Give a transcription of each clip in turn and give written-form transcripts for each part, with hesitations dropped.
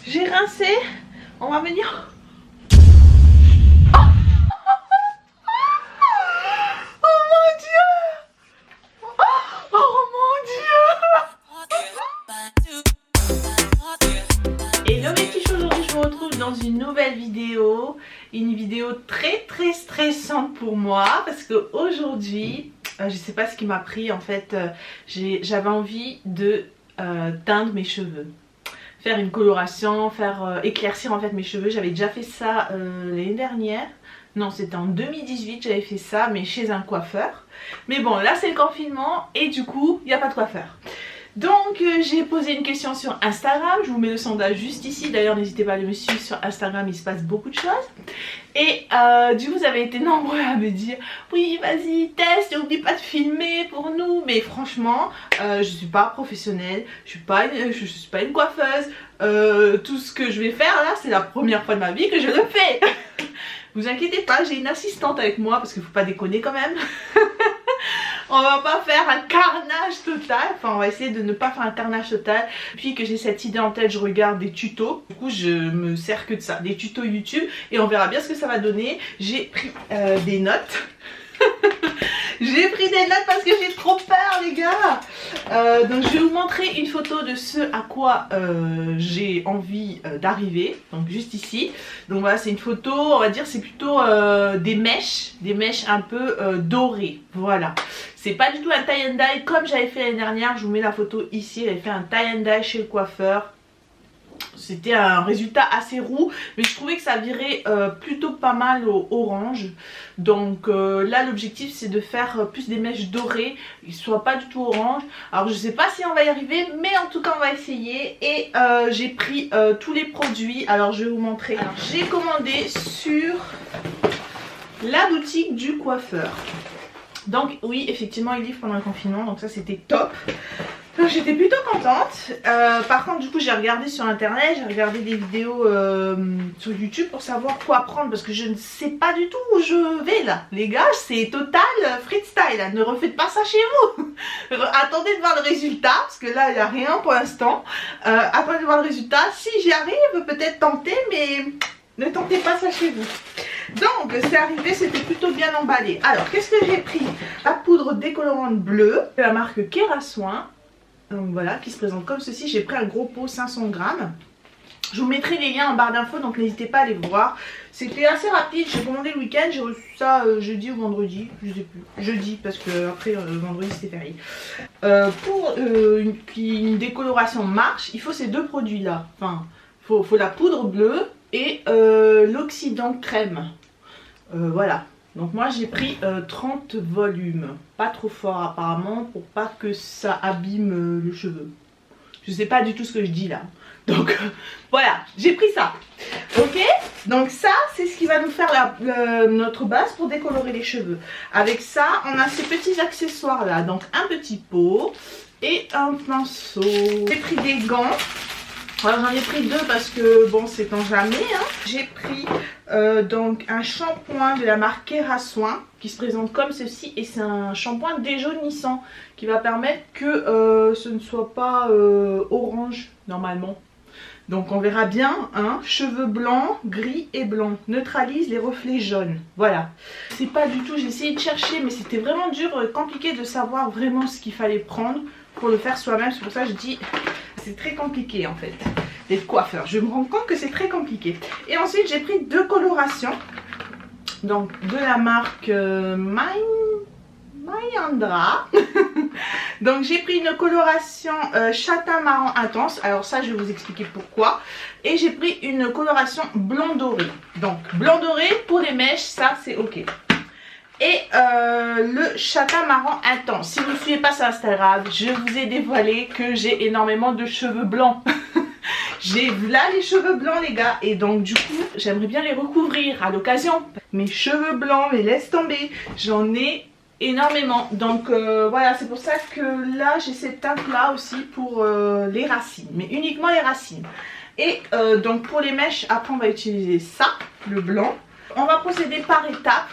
J'ai rincé. On va venir. Hello mes petits, aujourd'hui je vous retrouve dans une nouvelle vidéo. Une vidéo très stressante pour moi parce que aujourd'hui, je sais pas ce qui m'a pris en fait. J'avais envie de teindre mes cheveux, faire une coloration, faire éclaircir en fait mes cheveux. J'avais déjà fait ça l'année dernière. Non, c'était en 2018 j'avais fait ça, mais chez un coiffeur. Mais bon, là c'est le confinement et du coup il n'y a pas de coiffeur. Donc j'ai posé une question sur Instagram, je vous mets le sondage juste ici. D'ailleurs n'hésitez pas à me suivre sur Instagram, il se passe beaucoup de choses. Et du coup vous avez été nombreux à me dire oui vas-y teste, n'oublie pas de filmer pour nous. Mais franchement je suis pas professionnelle, je suis pas une coiffeuse. Tout ce que je vais faire là c'est la première fois de ma vie que je le fais. Vous inquiétez pas, j'ai une assistante avec moi parce qu'il faut pas déconner quand même. On va pas faire un carnage total, enfin on va essayer de ne pas faire un carnage total. Depuis que j'ai cette idée en tête, je regarde des tutos. Du coup je me sers que de ça, des tutos YouTube. Et on verra bien ce que ça va donner. J'ai pris des notes. J'ai pris des notes parce que j'ai trop peur les gars. Donc je vais vous montrer une photo de ce à quoi j'ai envie d'arriver. Donc juste ici. Donc voilà, c'est une photo, on va dire c'est plutôt des mèches un peu dorées. Voilà. C'est pas du tout un tie and dye comme j'avais fait l'année dernière. Je vous mets la photo ici. J'avais fait un tie and dye chez le coiffeur. C'était un résultat assez roux, mais je trouvais que ça virait plutôt pas mal au orange. Donc là l'objectif c'est de faire plus des mèches dorées, ils ne soient pas du tout orange. Alors je sais pas si on va y arriver, mais en tout cas on va essayer. Et j'ai pris tous les produits, alors je vais vous montrer. J'ai commandé sur la boutique du coiffeur. Donc oui effectivement ils livrent pendant le confinement, donc ça c'était top. J'étais plutôt contente. Par contre du coup j'ai regardé sur internet, j'ai regardé des vidéos sur YouTube pour savoir quoi prendre parce que je ne sais pas du tout où je vais là. Les gars c'est total freestyle, ne refaites pas ça chez vous. Attendez de voir le résultat parce que là il n'y a rien pour l'instant. Attendez de voir le résultat, si j'y arrive peut-être tenter, mais ne tentez pas ça chez vous. Donc c'est arrivé, c'était plutôt bien emballé. Alors qu'est-ce que j'ai pris? La poudre décolorante bleue de la marque Kerasoin. Donc voilà, qui se présente comme ceci. J'ai pris un gros pot 500 grammes. Je vous mettrai les liens en barre d'infos, donc n'hésitez pas à aller voir. C'était assez rapide, j'ai commandé le week-end, j'ai reçu ça jeudi ou vendredi, je sais plus. Jeudi parce que après vendredi c'était férié. Pour qu'une décoloration marche, il faut ces deux produits là. Enfin, faut la poudre bleue et l'oxydant crème. Voilà. Donc moi j'ai pris 30 volumes, pas trop fort apparemment pour pas que ça abîme le cheveu. Je sais pas du tout ce que je dis là. Donc voilà, j'ai pris ça. Ok, donc ça c'est ce qui va nous faire notre base pour décolorer les cheveux. Avec ça on a ces petits accessoires là, donc un petit pot et un pinceau. J'ai pris des gants. Alors j'en ai pris deux parce que bon c'est en jamais hein. J'ai pris donc un shampoing de la marque Kerasoin qui se présente comme ceci et c'est un shampoing déjaunissant qui va permettre que ce ne soit pas orange normalement. Donc on verra bien hein. Cheveux blancs, gris et blancs, neutralise les reflets jaunes. Voilà. C'est pas du tout, j'ai essayé de chercher mais c'était vraiment dur, compliqué de savoir vraiment ce qu'il fallait prendre pour le faire soi-même. C'est pour ça que je dis c'est très compliqué en fait d'être coiffeur. Je me rends compte que c'est très compliqué. Et ensuite j'ai pris deux colorations. Donc de la marque Mayandra. Donc j'ai pris une coloration châtain marron intense. Alors ça je vais vous expliquer pourquoi. Et j'ai pris une coloration blanc doré. Donc blanc doré pour les mèches, ça c'est ok. Et le châtain marron intense. Si vous ne suivez pas sur Instagram, je vous ai dévoilé que j'ai énormément de cheveux blancs. J'ai là les cheveux blancs les gars. Et donc du coup j'aimerais bien les recouvrir à l'occasion. Mes cheveux blancs, mais laisse tomber. J'en ai énormément. Donc voilà, c'est pour ça que là j'ai cette teinte là aussi pour les racines. Mais uniquement les racines. Et donc pour les mèches, après on va utiliser ça, le blanc. On va procéder par étapes.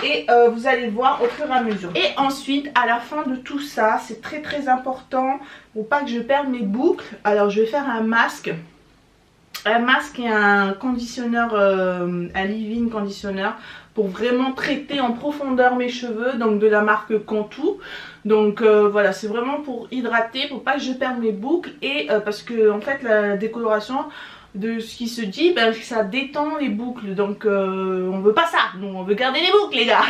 Et vous allez voir au fur et à mesure. Et ensuite à la fin de tout ça, c'est très important pour pas que je perde mes boucles. Alors je vais faire un masque un masque et un conditionneur, un leave-in conditionneur pour vraiment traiter en profondeur mes cheveux, donc de la marque Cantu. Donc voilà, c'est vraiment pour hydrater, pour pas que je perde mes boucles et parce que en fait la décoloration de ce qui se dit, ben, ça détend les boucles, donc on veut pas ça, nous on veut garder les boucles les gars.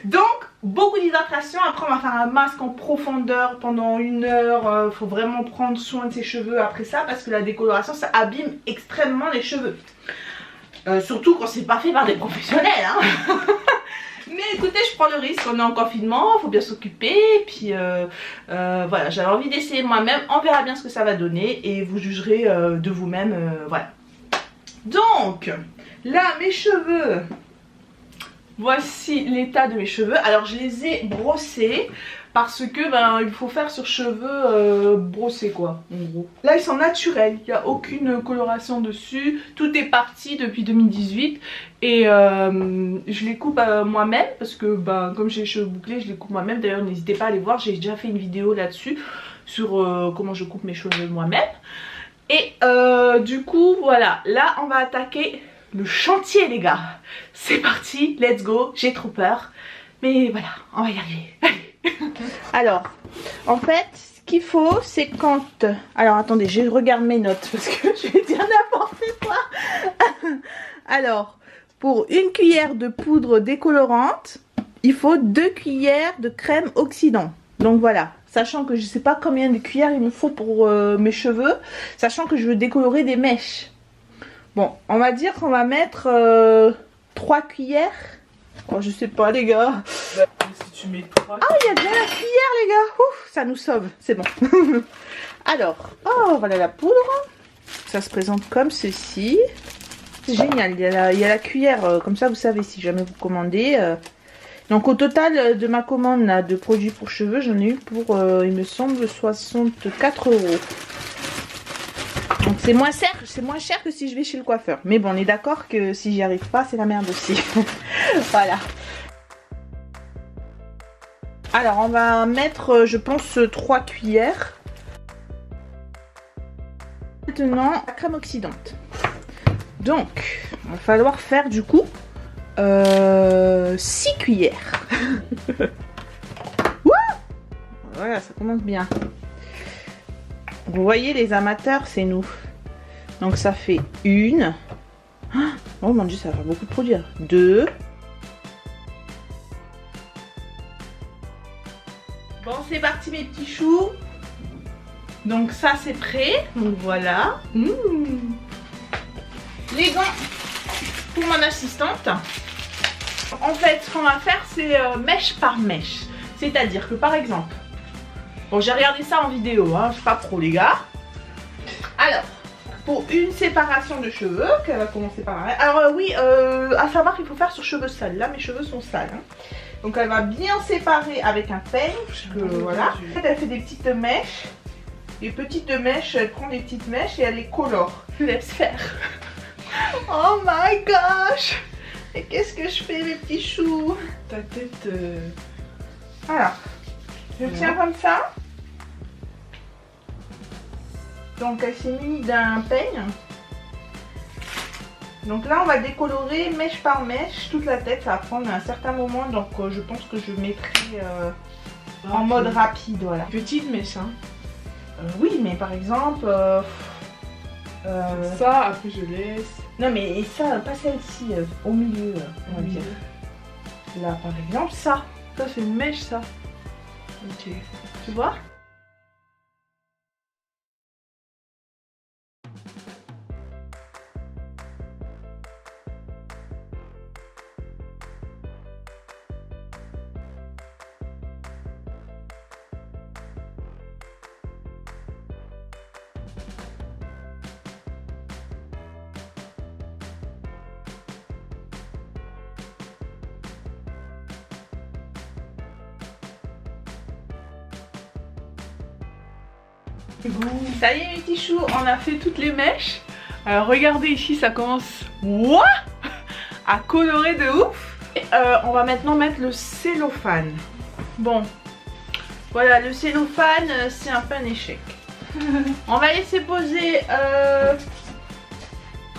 Donc beaucoup d'hydratation, après on va faire un masque en profondeur pendant 1 heure, faut vraiment prendre soin de ses cheveux après ça parce que la décoloration ça abîme extrêmement les cheveux. Surtout quand c'est pas fait par des professionnels hein. Mais écoutez, je prends le risque, on est en confinement, faut bien s'occuper. Puis voilà, j'avais envie d'essayer moi-même. On verra bien ce que ça va donner et vous jugerez de vous-même. Voilà. Donc, là, mes cheveux. Voici l'état de mes cheveux. Alors, je les ai brossés parce que ben, il faut faire sur cheveux brossés quoi, en gros. Là, ils sont naturels, il n'y a aucune coloration dessus. Tout est parti depuis 2018 et je les coupe moi-même parce que ben, comme j'ai les cheveux bouclés, je les coupe moi-même. D'ailleurs, n'hésitez pas à aller voir, j'ai déjà fait une vidéo là-dessus sur comment je coupe mes cheveux moi-même. Et du coup, voilà, là, on va attaquer le chantier les gars. C'est parti, let's go, j'ai trop peur. Mais voilà, on va y arriver. Alors, en fait, ce qu'il faut, c'est quand... Alors, attendez, je regarde mes notes parce que je vais dire n'importe quoi. Alors, pour 1 cuillère de poudre décolorante, il faut 2 cuillères de crème oxydant. Donc voilà, sachant que je ne sais pas combien de cuillères il me faut pour mes cheveux, sachant que je veux décolorer des mèches. Bon, on va dire qu'on va mettre 3 cuillères. Oh, je sais pas les gars. Si tu mets 3... Ah, il y a bien la cuillère les gars. Ouf, ça nous sauve, c'est bon. Alors, oh voilà la poudre. Ça se présente comme ceci. C'est génial, il y a la cuillère, comme ça vous savez si jamais vous commandez. Donc au total de ma commande là, de produits pour cheveux, j'en ai eu pour, il me semble, 64 €. Donc c'est moins cher que si je vais chez le coiffeur. Mais bon, on est d'accord que si j'y arrive pas, c'est la merde aussi. Voilà. Alors on va mettre, je pense, 3 cuillères. Maintenant, la crème oxydante. Donc, il va falloir faire du coup 6 cuillères. Voilà, ça commence bien. Vous voyez les amateurs, c'est nous. Donc ça fait 1. Oh mon dieu, ça va faire beaucoup de produits. 2. Bon, c'est parti mes petits choux. Donc ça c'est prêt. Donc voilà. Les gants pour mon assistante. En fait, ce qu'on va faire, c'est mèche par mèche. C'est-à-dire que par exemple, bon, j'ai regardé ça en vidéo, hein, je suis pas pro les gars. Alors, pour une séparation de cheveux, qu'elle va commencer par là. Alors oui, à savoir qu'il faut faire sur cheveux sales. Là, mes cheveux sont sales. Hein. Donc elle va bien séparer avec un peigne. Voilà. En fait, elle fait des petites mèches. Les petites mèches, elle prend des petites mèches et elle les colore. Laisse faire. Oh my gosh! Et qu'est-ce que je fais mes petits choux? Ta tête... Alors, je tiens comme ça. Donc elle s'est munie d'un peigne. Donc là on va décolorer mèche par mèche toute la tête. Ça va prendre un certain moment, donc je pense que je mettrai en mode rapide. Voilà. Petite mèche hein. Oui, mais par exemple... ça, après je laisse. Non mais ça, pas celle-ci, au milieu, on va dire. Là par exemple, ça. Ça c'est une mèche ça. Ok. Tu vois? Ça y est mes petits choux, on a fait toutes les mèches. Alors regardez ici, ça commence à colorer de ouf. Et, on va maintenant mettre le cellophane. Bon, voilà, le cellophane, c'est un peu un échec. On va laisser poser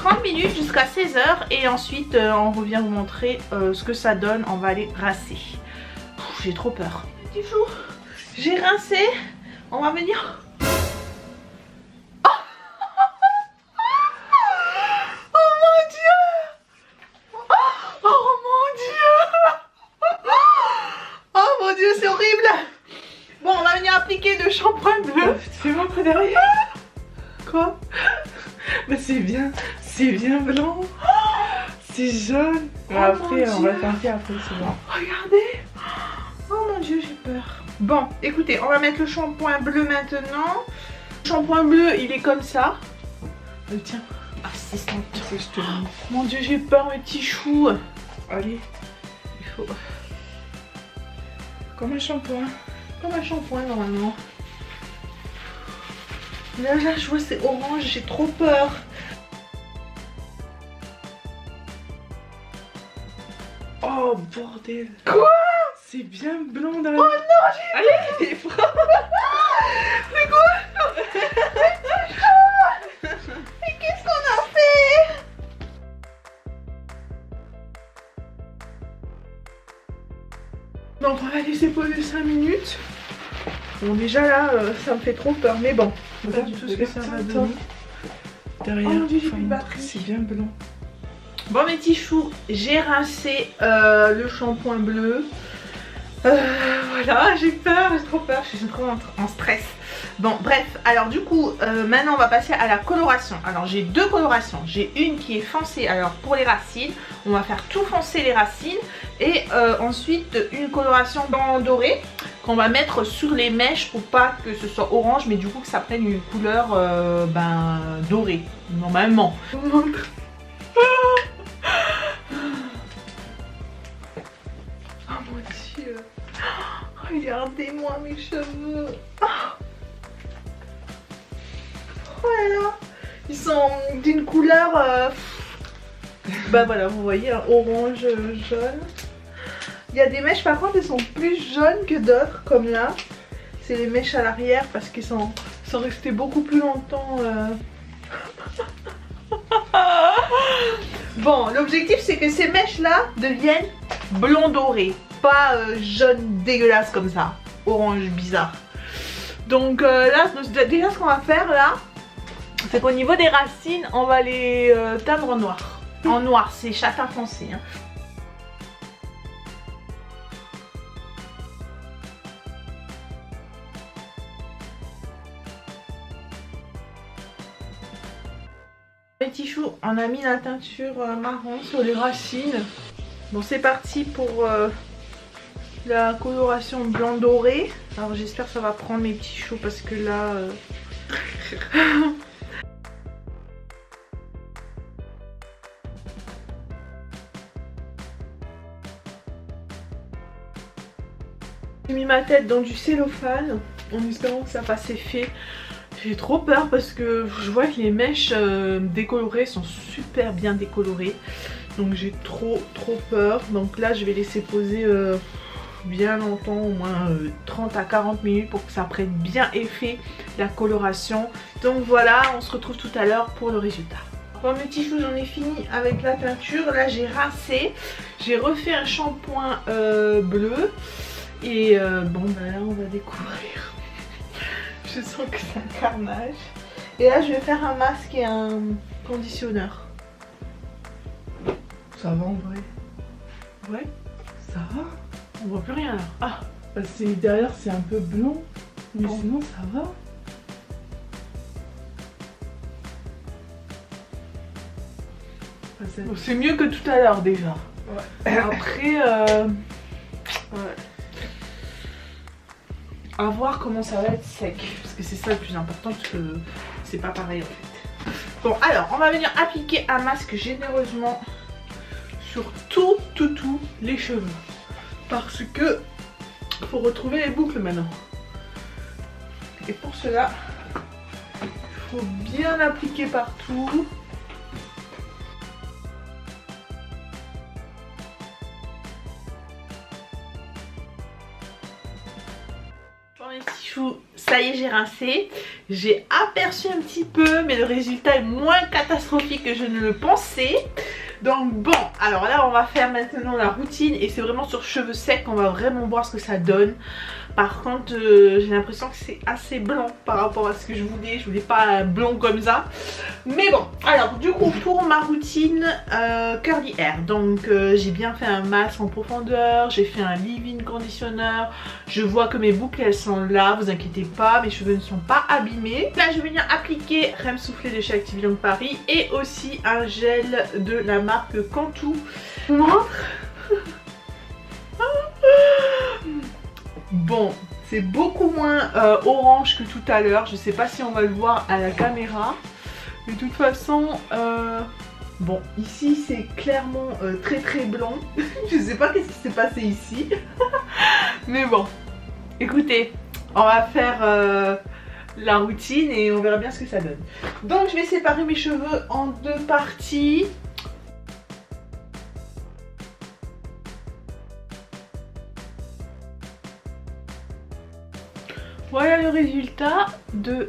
30 minutes jusqu'à 16 h et ensuite on revient vous montrer ce que ça donne. On va aller rincer. J'ai trop peur. Petit chou, j'ai rincé. On va venir. C'est horrible. Bon, on va venir appliquer le shampoing bleu. Fais-moi près derrière. Quoi? Mais c'est bien blanc. C'est jaune. Oh après, mon on va Dieu. tenter après, c'est bon. Regardez. Oh mon Dieu, j'ai peur. Bon, écoutez, on va mettre le shampoing bleu maintenant. Le shampoing bleu, il est comme ça. Tiens, Assistante. je te le mets. Mon Dieu, j'ai peur, mes petits choux. Allez, Il faut... comme un shampoing. Comme un shampoing, normalement. Là, je vois, c'est orange. J'ai trop peur. Oh, bordel. Quoi? C'est bien blanc dans la... Oh non, j'ai... Allez, C'est quoi? Mais qu'est-ce qu'on a fait? Donc on va laisser poser 5 minutes. Bon déjà là, ça me fait trop peur, mais bon. Regarde tout ce que ça va donner. Derrière, Oh mon Dieu, j'ai plus de enfin, batterie. c'est bien blanc. Bon mes petits choux, j'ai rincé le shampoing bleu. Voilà, j'ai peur, j'ai trop peur, je suis trop en stress. Bon bref, alors du coup, maintenant on va passer à la coloration. Alors j'ai deux colorations, j'ai une qui est foncée, alors pour les racines, on va faire tout foncer les racines. Et ensuite une coloration blanc doré qu'on va mettre sur les mèches pour pas que ce soit orange, mais du coup que ça prenne une couleur dorée, normalement. Je vous montre. Oh mon Dieu. Regardez-moi mes cheveux. Oh là là. Ils sont d'une couleur... Bah voilà, vous voyez, hein, orange, jaune. Il y a des mèches par contre, elles sont plus jaunes que d'autres, comme là. C'est les mèches à l'arrière parce qu'ils sont restés beaucoup plus longtemps. Bon, l'objectif c'est que ces mèches-là deviennent blond doré. Pas jaune dégueulasse comme ça, orange bizarre. Donc là, déjà ce qu'on va faire là, c'est qu'au niveau des racines, on va les teindre en noir. En noir, c'est châtain foncé. Hein. Petit chou, on a mis la teinture marron sur les racines. Bon, c'est parti pour la coloration blanc doré. Alors j'espère que ça va prendre mes petits choux parce que là... J'ai mis ma tête dans du cellophane en espérant que ça fasse effet. J'ai trop peur parce que je vois que les mèches décolorées sont super bien décolorées. Donc j'ai trop peur. Donc là je vais laisser poser bien longtemps, au moins 30 à 40 minutes pour que ça prenne bien effet la coloration. Donc voilà, on se retrouve tout à l'heure pour le résultat. Bon mes petits choux, j'en ai fini avec la teinture. Là j'ai rincé, j'ai refait un shampoing bleu. Et bon bah là on va découvrir. Je sens que c'est un carnage. Et là je vais faire un masque et un conditionneur. Ça va en vrai. Ouais, Ça va. on voit plus rien là. Ah, Parce que derrière c'est un peu blanc. Mais Bon. sinon ça va. bon, c'est mieux que tout à l'heure déjà. Ouais. Après, ouais. À voir comment ça va être sec. Parce que c'est ça le plus important, parce que c'est pas pareil en fait. Bon alors, on va venir appliquer un masque généreusement sur tous les cheveux. Parce que faut retrouver les boucles maintenant. Et pour cela, il faut bien appliquer partout. Bon les petits choux, ça ça y est, j'ai rincé. J'ai aperçu un petit peu, mais le résultat est moins catastrophique que je ne le pensais. Donc bon, alors là on va faire maintenant la routine et c'est vraiment sur cheveux secs qu'on va vraiment voir ce que ça donne. Par contre j'ai l'impression que c'est assez blanc par rapport à ce que je voulais pas un blond comme ça. Mais bon, alors du coup pour ma routine curly hair, donc j'ai bien fait un masque en profondeur, j'ai fait un leave-in conditioner. Je vois que mes boucles elles sont là, vous inquiétez pas, mes cheveux ne sont pas abîmés. Là je vais venir appliquer crème soufflée de chez Activillon Paris et aussi un gel de la marque Cantu. Bon, c'est beaucoup moins orange que tout à l'heure. Je sais pas si on va le voir à la caméra. Mais de toute façon, bon, ici c'est clairement très très blanc. Je sais pas qu'est-ce qui s'est passé ici. Mais bon, écoutez, on va faire la routine et on verra bien ce que ça donne. Donc je vais séparer mes cheveux en deux parties. Voilà le résultat de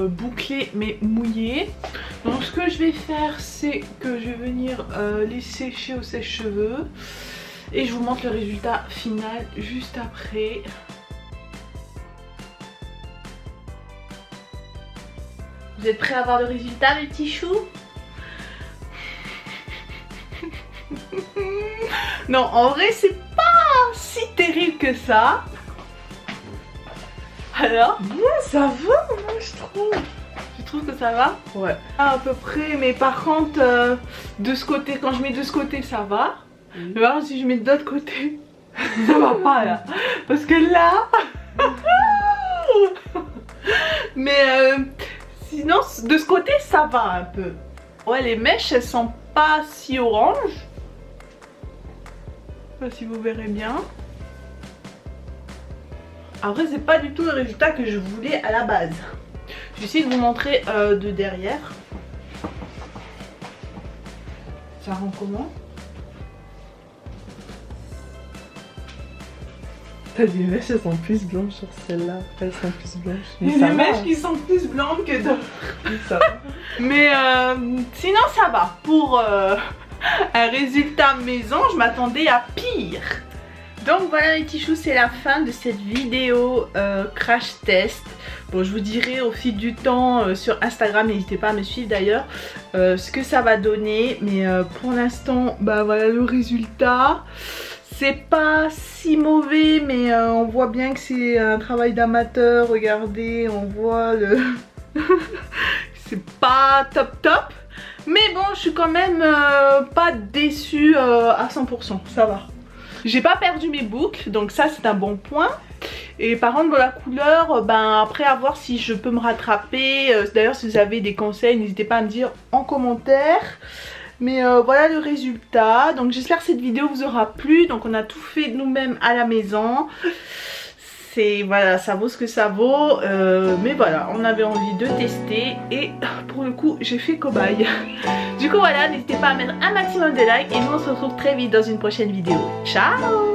bouclé mais mouillé. Donc ce que je vais faire, c'est que je vais venir les sécher au sèche-cheveux. Et je vous montre le résultat final juste après. Vous êtes prêts à voir le résultat, mes petits choux? Non, en vrai, c'est pas si terrible que ça. Alors? Ouais, ça va, moi je trouve. Tu trouves que ça va? Ouais. À peu près, mais par contre, de ce côté, quand je mets de ce côté, ça va. Mais par contre, si je mets de l'autre côté, ça va pas là. Parce que là... Mais sinon, de ce côté, ça va un peu. Ouais, les mèches, elles sont pas si oranges. Je sais pas si vous verrez bien. Après c'est pas du tout le résultat que je voulais à la base. Je vais essayer de vous montrer de derrière. Ça rend comment? T'as des mèches, elles sont plus blanches sur celle-là. Elles sont plus blanches. Il y a des mèches qui sont plus blanches que d'autres. Ça va. Mais sinon ça va. Pour un résultat maison, je m'attendais à pire. Donc voilà les petits choux, c'est la fin de cette vidéo crash test. Bon, je vous dirai au fil du temps sur Instagram, n'hésitez pas à me suivre d'ailleurs, ce que ça va donner. Mais pour l'instant, bah voilà le résultat. C'est pas si mauvais, mais on voit bien que c'est un travail d'amateur. Regardez, on voit le... c'est pas top top. Mais bon, je suis quand même pas déçue à 100%, ça va. J'ai pas perdu mes boucles, donc ça c'est un bon point. Et par contre, pour la couleur, ben après à voir si je peux me rattraper. D'ailleurs, si vous avez des conseils, n'hésitez pas à me dire en commentaire. Mais voilà le résultat. Donc j'espère que cette vidéo vous aura plu. Donc on a tout fait nous-mêmes à la maison. Voilà, ça vaut ce que ça vaut. Mais voilà, on avait envie de tester. Et pour le coup, j'ai fait cobaye. Du coup voilà, n'hésitez pas à mettre un maximum de likes. Et nous on se retrouve très vite dans une prochaine vidéo. Ciao!